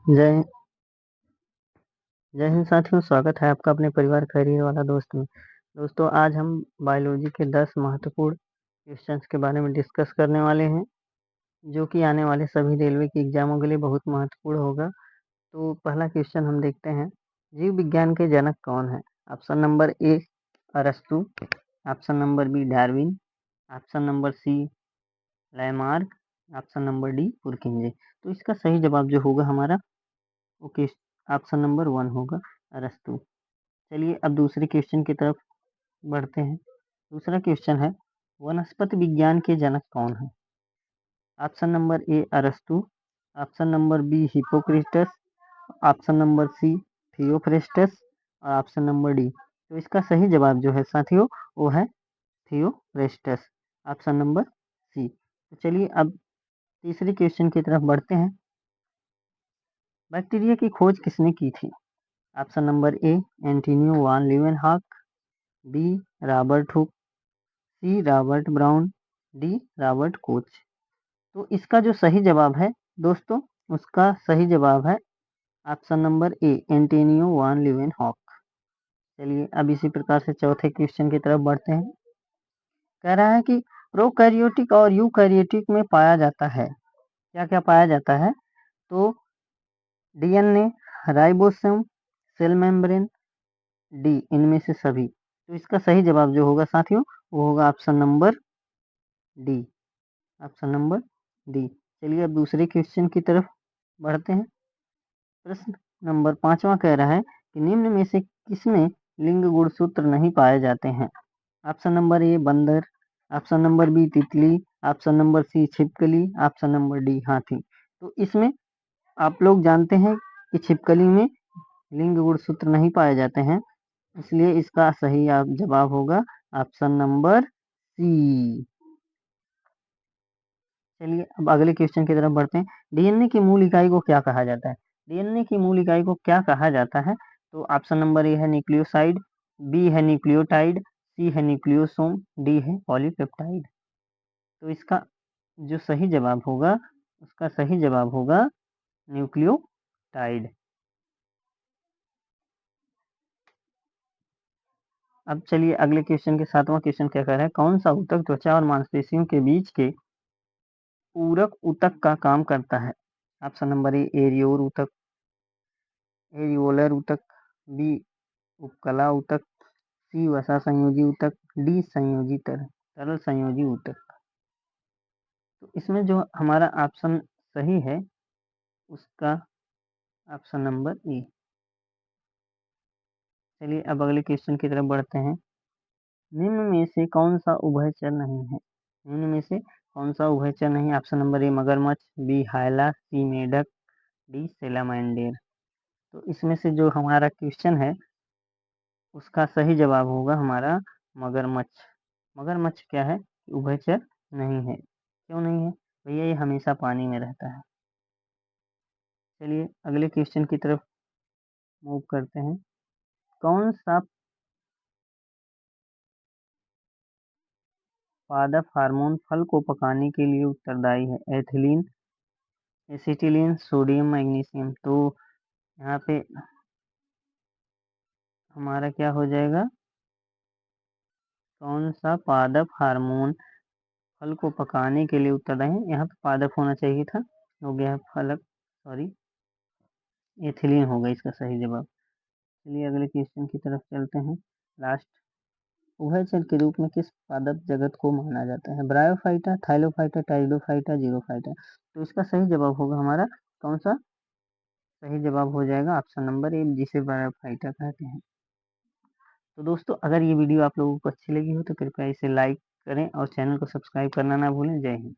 जय जय हिंद साथियों, स्वागत है आपका अपने परिवार खैरियर वाला दोस्त में। दोस्तों, आज हम बायोलॉजी के 10 महत्वपूर्ण क्वेश्चंस के बारे में डिस्कस करने वाले हैं, जो कि आने वाले सभी रेलवे के एग्जामों के लिए बहुत महत्वपूर्ण होगा। तो पहला क्वेश्चन हम देखते हैं, जीव विज्ञान के जनक कौन है? ऑप्शन नंबर ए अरस्तु, option number B Darwin, option number C Lamarck, option number D Purkinje. तो इसका सही जवाब जो होगा हमारा ओके ऑप्शन नंबर 1 होगा, अरस्तु। चलिए अब दूसरे क्वेश्चन की तरफ बढ़ते हैं। दूसरा क्वेश्चन है, वनस्पति विज्ञान के जनक कौन है? ऑप्शन नंबर ए अरस्तु, option number B Hippocrates, option number C Theophrastus और ऑप्शन नंबर डी। तो इसका सही जवाब जो है साथियों वो है थियोफ्रेस्टस, ऑप्शन नंबर सी। तो चलिए अब तीसरे क्वेश्चन की तरफ बढ़ते हैं। बैक्टीरिया की खोज किसने की थी? Option number A Antonie van Leeuwenhoek, B Robert Hooke, C Robert Brown, D Robert Koch. तो इसका जो सही जवाब है दोस्तों, उसका सही जवाब है option number A Antonie van Leeuwenhoek. चलिए अब इसी प्रकार से चौथे क्वेश्चन की तरफ बढ़ते हैं। कह रहा है कि प्रोकैरियोटिक और यूकैरियोटिक में पाया जाता है, क्या क्या पाया जाता है? तो DNA, ribosome, cell membrane, D इनमें से सभी। तो इसका सही जवाब जो होगा साथियों वो होगा option number D, option number D. चलिए अब दूसरे क्वेश्चन की तरफ बढ़ते हैं। प्रश्न नंबर 5वां कह रहा है कि निम्न में से किसमें लिंग गुणसूत्र नहीं पाए जाते हैं? ऑप्शन नंबर ए बंदर, ऑप्शन नंबर बी तितली, ऑप्शन नंबर सी छिपकली, ऑप्शन नंबर डी हाथी। तो इसमें आप लोग जानते हैं कि छिपकली में लिंग गुणसूत्र नहीं पाए जाते हैं, इसलिए इसका सही जवाब होगा ऑप्शन नंबर सी। चलिए अब अगले क्वेश्चन की तरफ बढ़ते हैं। डीएनए की मूल इकाई को क्या कहा जाता है? डीएनए की मूल इकाई को क्या कहा जाता है? तो ऑप्शन नंबर ए है न्यूक्लियोसाइड, बी है न्यूक्लियोटाइड, सी है न्यूक्लियोसोम, डी है पॉलीपेप्टाइड। तो इसका जो सही जवाब होगा उसका सही जवाब होगा न्यूक्लियोटाइड। अब चलिए अगले क्वेश्चन के 7वां क्वेश्चन क्या कह रहा है, कौन सा ऊतक त्वचा और मांसपेशियों के बीच के पूरक ऊतक का काम करता है? ऑप्शन नंबर ए एरियोर ऊतक, एरियोलर ऊतक, बी उपकला ऊतक, सी वसा संयोजी ऊतक, डी संयोजी तरल संयोजी ऊतक। तो इसमें जो हमारा ऑप्शन सही है उसका ऑप्शन नंबर ए। चलिए अब अगले क्वेश्चन की तरफ बढ़ते हैं। निम्न में से कौन सा उभयचर नहीं है? निम्न में से कौन सा उभयचर नहीं? ऑप्शन नंबर ए मगरमच्छ, बी हायला, सी मेढक, डी सेलामाइंडेर। तो इसमें से जो हमारा क्वेश्चन है उसका सही जवाब होगा हमारा मगरमच्छ। मगरमच्छ क्या है? उभयचर नहीं है। क्यों नहीं है भैया? ये हमेशा पानी में रहता है। चलिए अगले क्वेश्चन की तरफ मूव करते हैं। कौन सा पादप हार्मोन फल को पकाने के लिए उत्तरदायी है? Ethylene, acetylene, sodium, magnesium. तो यहाँ पे हमारा क्या हो जाएगा? कौन सा पादप हार्मोन फल को पकाने के लिए उत्तरदायी है? यहाँ पे पादप होना चाहिए था, हो गया है फलक, सॉरी एथिलीन होगा इसका सही जवाब। चलिए अगले क्वेश्चन की तरफ चलते हैं। लास्ट, उभयचर के रूप में किस पादप जगत को माना जाता है? ब्रायोफाइटा, थाइलोफाइटा, टाइडोफाइटा, जीरोफाइटा। तो इसका सही जवाब होगा हमारा कौन सा? सही जवाब हो जाएगा ऑप्शन नंबर ए, जिसे ब्रायोफाइटा कहते हैं। तो दोस्तों अगर ये वीडियो आप लोगों को अच्छी लगी हो तो कृपया इसे लाइक करें और चैनल को सब्सक्राइब करना ना भूलें। जय हिंद।